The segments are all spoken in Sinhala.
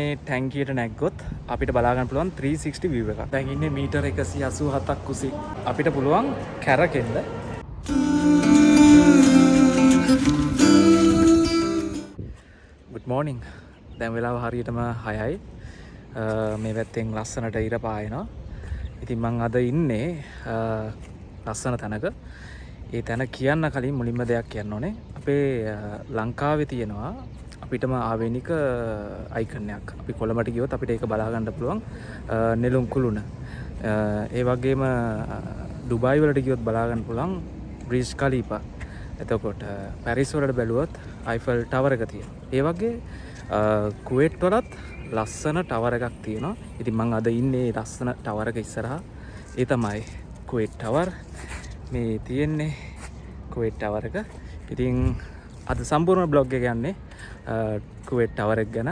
මේ ටැංකියට නැග්ගොත් අපිට බලා ගන්න පුළුවන් 360 view එකක්. දැන් ඉන්නේ මීටර 187ක් කුසී. අපිට පුළුවන් කැරකෙන්න. Good morning. දැන් වෙලාව හරියටම 6යි. මේ පැත්තෙන් ලස්සනට ඉර පායනවා. ඉතින් මම අද ඉන්නේ ලස්සන තැනක. ඒ තැන කියන්න කලින් මුලින්ම දෙයක් කියන්න ඕනේ. අපේ ලංකාවේ තියෙනවා අපිටම ආවේනික අයිකන් එකක්. අපි කොළඹට ගියොත් අපිට ඒක බලා ගන්න පුළුවන් නෙළුම් කුළුණ. ඒ වගේම ඩුබායි වලට ගියොත් බලා ගන්න පුළුවන් බ්‍රිජ් කලීපා. එතකොට පැරිස් වලට බැලුවොත් අයිෆල් ටවර් එක තියෙනවා. ඒ වගේ කුවේට් වලත් ලස්සන ටවර් එකක් තියෙනවා. ඉතින් මම අද ඉන්නේ ලස්සන ටවර් එක ඉස්සරහා. ඒ තමයි කුවේට් ටවර්. මේ තියෙන්නේ කුවේට් ටවර් එක. ඉතින් අද සම්පූර්ණ බ්ලොග් එක යන්නේ කුවේට් ටවර් එක ගැන.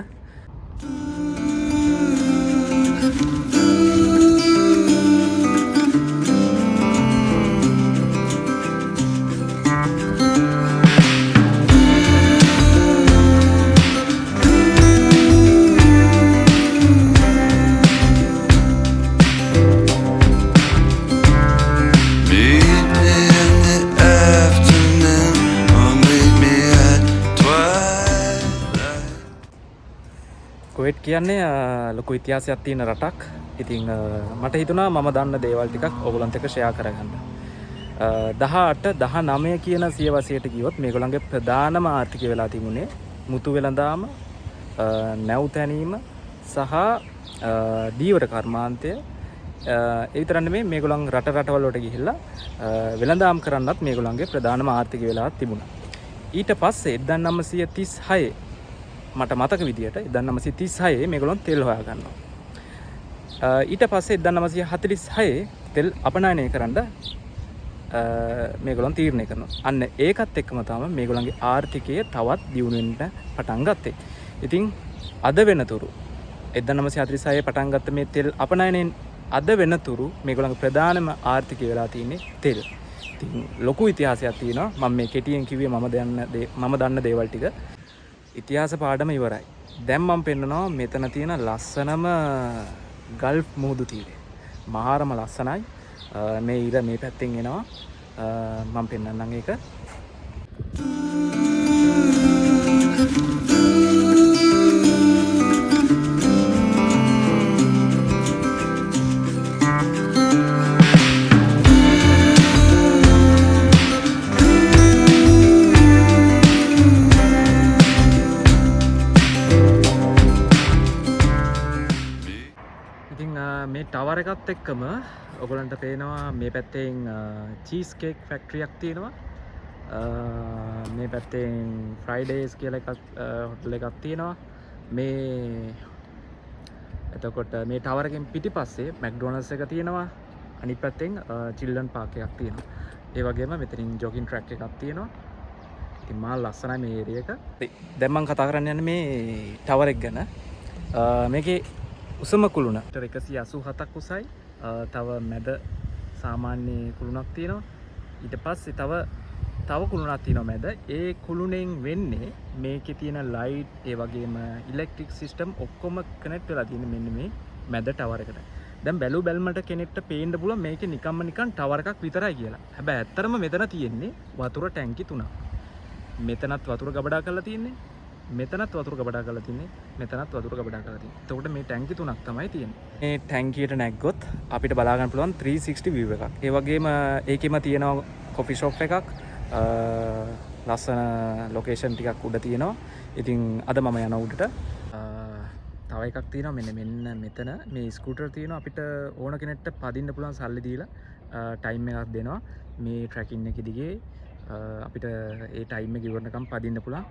කුවේට් කියන්නේ ලොකු ඉතිහාසයක් තියෙන රටක්. ඉතින් මට හිතුණා මම දන්න දේවල් ටිකක් ඔයගොල්ලන්ට එක්ක ෂෙයා කරගන්න. 18 19 කියන සියවසේට ගියොත් මේගොල්ලන්ගේ ප්‍රධානම ආර්ථිකය වෙලා තිබුණේ මුතු වෙළඳාම, නැව් තැනීම සහ දීවර කර්මාන්තය. ඒ විතරක් නෙමෙයි මේගොල්ලන් රටවල් වලට ගිහිල්ලා වෙළඳාම් කරන්නත් මේගොල්ලන්ගේ ප්‍රධානම ආර්ථිකය වෙලා තිබුණා. ඊට පස්සේ 1936 මට මතක විදියට 1936 මේගොල්ලන් තෙල් හොයා ගන්නවා. ඊට පස්සේ 1946 තෙල් අපනයනය කරන්න මේගොල්ලන් තීරණය කරනවා. අන්න ඒකත් එක්කම තමයි මේගොල්ලන්ගේ ආර්ථිකය තවත් දියුණු වෙන්න පටන් ගත්තේ. ඉතින් අද වෙනතුරු 1946 පටන් ගත්ත මේ තෙල් අපනයනයෙන් අද වෙනතුරු මේගොල්ලන්ගේ ප්‍රධානම ආර්ථිකය වෙලා තියෙන්නේ තෙල්. ඉතින් ලොකු ඉතිහාසයක් තියෙනවා. මම මේ කෙටියෙන් කිව්වේ මම දන්න දේවල් ටික. ඉතිහාස පාඩම ඉවරයි. දැන් මම පෙන්නනවා මෙතන තියෙන ලස්සනම ගල්ෆ් මුහුදු තීරය. මහාරම ලස්සනයි. මේ ඉර මේ පැත්තෙන් එනවා. මම පෙන්නන්නම් ඒක. මේ ටවර් එකත් එක්කම ඔයගලන්ට පේනවා මේ පැත්තෙන් චීස් කේක් ෆැක්ටරියක් තියෙනවා. මේ පැත්තෙන් ෆ්‍රයිඩේස් කියලා එකක් හොටල් එකක් තියෙනවා. මේ එතකොට මේ ටවර් එකෙන් පිටිපස්සේ මැක්ඩොනල්ඩ්ස් එක තියෙනවා. අනිත් පැත්තෙන් චිල්ඩ්‍රන් පාක් එකක් තියෙනවා. ඒ වගේම මෙතනින් ජොගින් ට්‍රැක් එකක් තියෙනවා. ඉතින් මා ලස්සනයි මේ ඒරියා එක. දැන් මම කතා කරන්න යන්නේ මේ ටවර් එක ගැන. මේකේ උසම කුළුණ 187ක් උසයි. තව මැද සාමාන්‍ය කුළුණක් තියෙනවා. ඊට පස්සේ තව කුළුණක් තියෙනවා මැද. ඒ කුළුණෙන් වෙන්නේ මේකේ තියෙන ලයිට් ඒ වගේම ඉලෙක්ට්‍රික් සිස්ටම් ඔක්කොම කනෙක්ට් වෙලා තියෙන්නේ මෙන්න මේ මැද ටවර් එකට. දැන් බැලුමට කෙනෙක්ට පේන්න පුළුවන් මේකේ නිකන් ටවර් එකක් විතරයි කියලා. හැබැයි ඇත්තටම මෙතන තියෙන්නේ වතුර ටැංකි 3ක්. මෙතනත් වතුර ගබඩා කරලා තියෙන්නේ. මෙතනත් වතුර ගබඩා කරලා තින්නේ. මෙතනත් වතුර ගබඩා කරලා තියෙන්නේ. එතකොට මේ ටැංකි 3ක් තමයි තියෙන්නේ. මේ ටැංකියට නැග්ගොත් අපිට බලා ගන්න පුළුවන් 360 view එකක්. ඒ වගේම ඒකෙම තියෙනවා කොෆි ෂොප් එකක්. ලස්සන ලොකේෂන් ටිකක් උඩ තියෙනවා. ඉතින් අද මම යන උඩට තව එකක් තියෙනවා මෙන්න මෙතන මේ ස්කූටර් තියෙනවා. අපිට ඕන කෙනෙක්ට පදින්න පුළුවන් සල්ලි දීලා ටයිම් එකක් දෙනවා. මේ ට්‍රැකින් එක දිගේ අපිට ඒ ටයිම් එක ඉවරනකම් පදින්න පුළුවන්.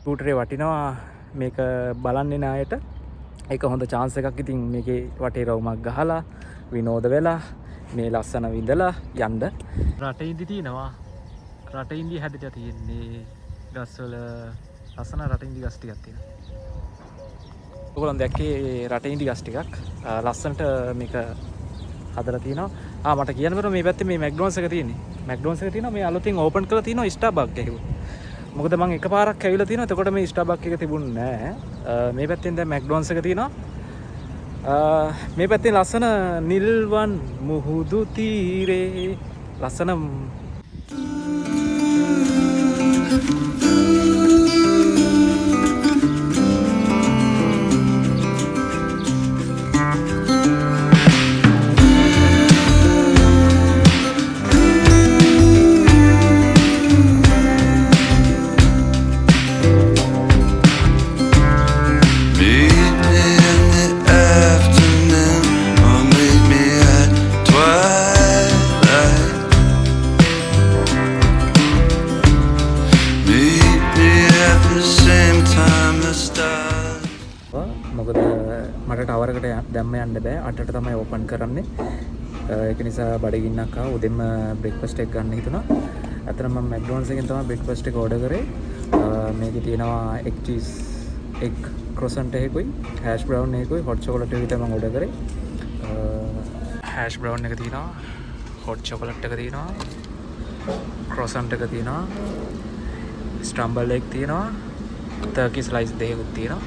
ස්කූටරේ වටිනවා මේක බලන්නේ නායට. ඒක හොඳ chance එකක්. ඉතින් මේකේ වටේ රවුමක් ගහලා විනෝද වෙලා මේ ලස්සන විඳලා යන්න. රටේ ඉඳි තියෙනවා. රටේ ඉඳි හැදෙට තියෙන්නේ ගස්වල ලස්සන රටේ ඉඳි ගස් ටිකක් තියෙනවා. ඔයගොල්ලෝ දැක්කේ රටේ ඉඳි ගස් ටිකක් ලස්සනට මේක හදලා තියෙනවා. මට කියන්න බෑ මේ පැත්තේ මේ මැක්ඩොනල්ඩ්ස් එක තියෙන්නේ. මැක්ඩොනල්ඩ්ස් එක තියෙනවා මේ අලුතින් ඕපන් කරලා තියෙනවා ස්ටාර්බක්ස් එක. මොකද මම එකපාරක් ඇවිල්ලා තියෙනවා. එතකොට මේ ස්ටාර්බක්ස් එක තිබුණේ නැහැ. මේ පැත්තෙන් දැන් මැක්ඩොනල්ඩ්ස් එක තියෙනවා. මේ පැත්තෙන් ලස්සන නිල්වන් මුහුදු තීරේ ලස්සන මොකද මට ටවරකට දැම්ම යන්න බෑ 8ට තමයි ඕපන් කරන්නේ. ඒක නිසා බඩගින්නක් ආව උදෙන්ම බ්‍රෙක්ෆාස්ට් එක ගන්න හිතුණා. අතන මම මැක්ඩොනල්ඩ්ස් එකෙන් තමයි බ්‍රෙක්ෆාස්ට් එක ඕඩර් කරේ. මේකේ තියෙනවා egg cheese egg croissant එකකුයි hash brown එකකුයි hot chocolate එකකුයි තමයි මම ඕඩර් කරේ. hash brown එක තියෙනවා, hot chocolate එක තියෙනවා, croissant එක තියෙනවා, scrambled egg තියෙනවා, turkey slice දෙකකුත් තියෙනවා.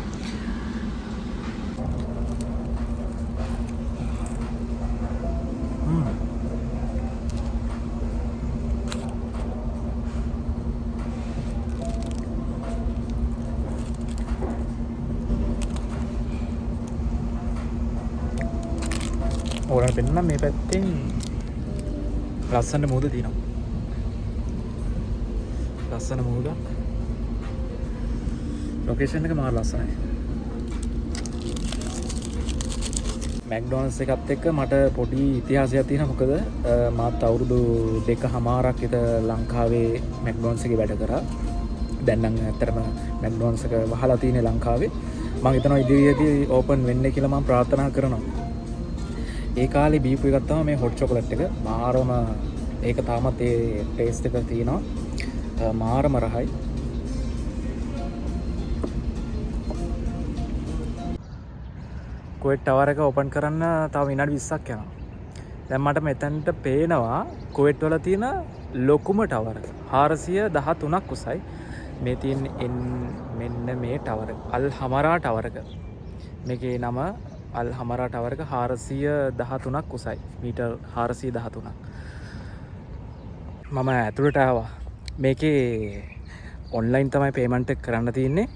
ඕරන් පෙන්නම් මේ පැත්තෙන් ලස්සන මුහුද තියෙනවා. ලස්සන මුහුදක්. ලොකේෂන් එක මාර ලස්සනයි. මැක්ඩොනල්ඩ්ස් එකත් එක්ක මට පොඩි ඉතිහාසයක් තියෙනවා. මොකද මාත් අවුරුදු 2.5ක් විතර ලංකාවේ මැක්ඩොනල්ඩ්ස් එකේ වැඩ කරා. දැන් නම් ඇත්තටම මැක්ඩොනල්ඩ්ස් එක වහලා තියෙන්නේ ලංකාවේ. මම හිතනවා ඉදිරියේදී ඕපන් වෙන්නේ කියලා මම ප්‍රාර්ථනා කරනවා. ඒ කාලේ බීපු එකක් තමයි මේ හොට් චොකලට් එක. මාරම ඒක තාමත් ඒ ටේස්ට් එක තියෙනවා. මාරම රහයි. කුවේට් ටවර් එක ඕපන් කරන්න තව විනාඩි 20ක් යනවා. දැන් මට මෙතනට පේනවා කුවේට් වල තියෙන ලොකුම ටවර් එක. 413ක් උසයි. මේ තියෙන මෙන්න මේ ටවර් එක. අල් හමරා ටවර් එක. මේකේ නම අල් හමරා ටවර් එක 413ක් උසයි. මීටර් 413ක්. මම ඇතුළට ආවා. මේකේ ඔන්ලයින් තමයි පේමන්ට් එක කරන්න තියෙන්නේ.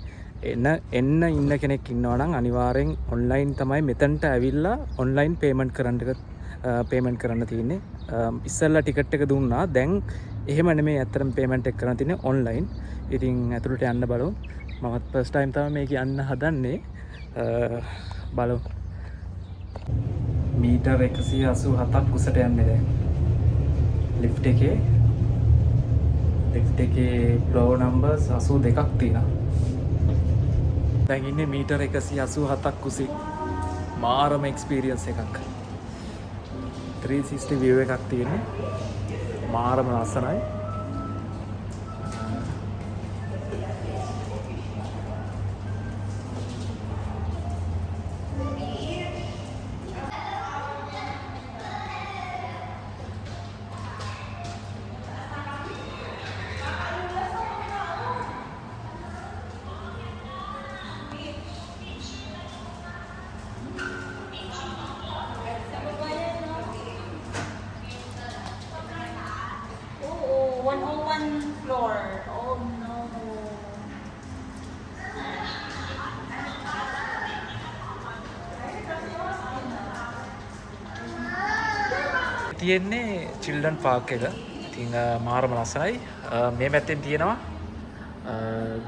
එන්න ඉන්න කෙනෙක් ඉන්නවා නම් අනිවාර්යෙන් ඔන්ලයින් තමයි මෙතනට ඇවිල්ලා ඔන්ලයින් පේමන්ට් කරන්න තියෙන්නේ. ඉස්සෙල්ලා ටිකට් එක දුන්නා. දැන් එහෙම නෙමෙයි ඇත්තටම පේමන්ට් එක කරන්න තියෙන්නේ ඔන්ලයින්. ඉතින් ඇතුළට යන්න බලමු. මමත් ෆස්ට් ටයිම් තමයි මේක යන්න හදන්නේ. බලමු. මීටර් 187ක් උසට යන්නේ දැන්. ලිෆ්ට් එකේ ෆ්ලෝර් නම්බර්ස් 82ක් තියෙනවා. දැන් ඉන්නේ මීටර් 187ක් කුසි. මාරම එක්ස්පීරියන්ස් එකක්. 360 view එකක් තියෙන්නේ. මාරම ලස්සනයි. Floor. Oh no. තියෙන්නේ චිල්ඩ්‍රන් පාර්ක් එක. ඉතින් මාරම ලස්සනයි. මේ පැත්තෙන් තියෙනවා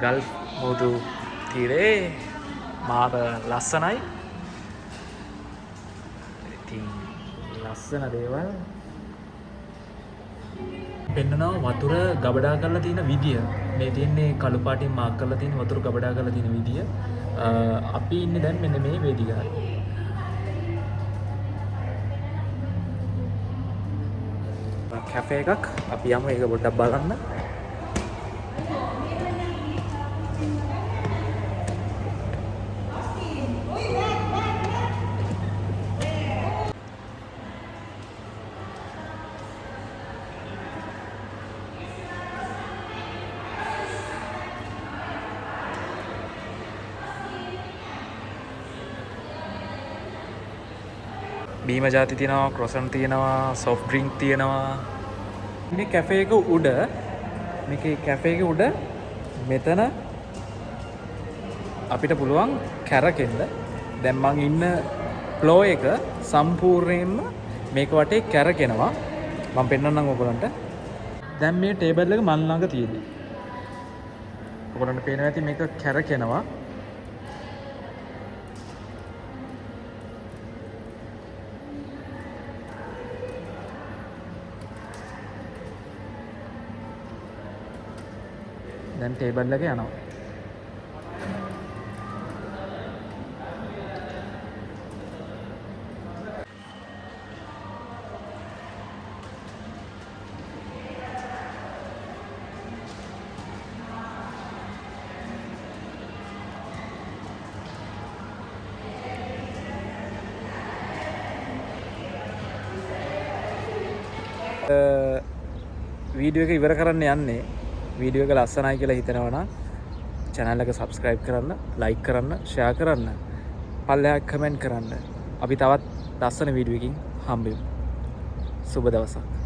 ගල්ෆ් මුහුදු තීරේ මාර ලස්සනයි. ඉතින් ලස්සන දේවල් පෙන්නනවා. වතුර ගබඩා කරලා තියෙන විදිය. මේ තියෙන්නේ කළු පාටින් මාක් කරලා තියෙන වතුර ගබඩා කරලා තියෙන විදිය. අපි ඉන්නේ දැන් මෙන්න මේ වේදිකාවේ. කැෆේ එකක්. අපි යමු ඒක පොඩ්ඩක් බලන්න. බීම ජාති තියෙනවා, ක්‍රොසන් තියෙනවා, සොෆ්ට් ඩ්‍රින්ක් තියෙනවා. මේ කැෆේ එක උඩ මේකේ කැෆේ එක උඩ මෙතන අපිට පුළුවන් කැරකෙන්න. දැන් මං ඉන්න ෆ්ලෝ එක සම්පූර්ණයෙන්ම මේක වටේ කැරකෙනවා. මම පෙන්නන්නම් ඔයගොල්ලන්ට. දැන් මේ ටේබල් එක මන් ළඟ තියෙන්නේ. ඔයගොල්ලන්ට පේනවා ඇති මේක කැරකෙනවා. දැන් ටේබල් එක යනවා. වීඩියෝ එක ඉවර කරන්න යන්නේ. වීඩියෝ එක ලස්සනයි කියලා හිතනවා නම් channel එක subscribe කරන්න, like කරන්න, share කරන්න, පල්ලෙහාට comment කරන්න. අපි තවත් ලස්සන වීඩියෝ එකකින් හම්බෙමු. සුබ දවසක්.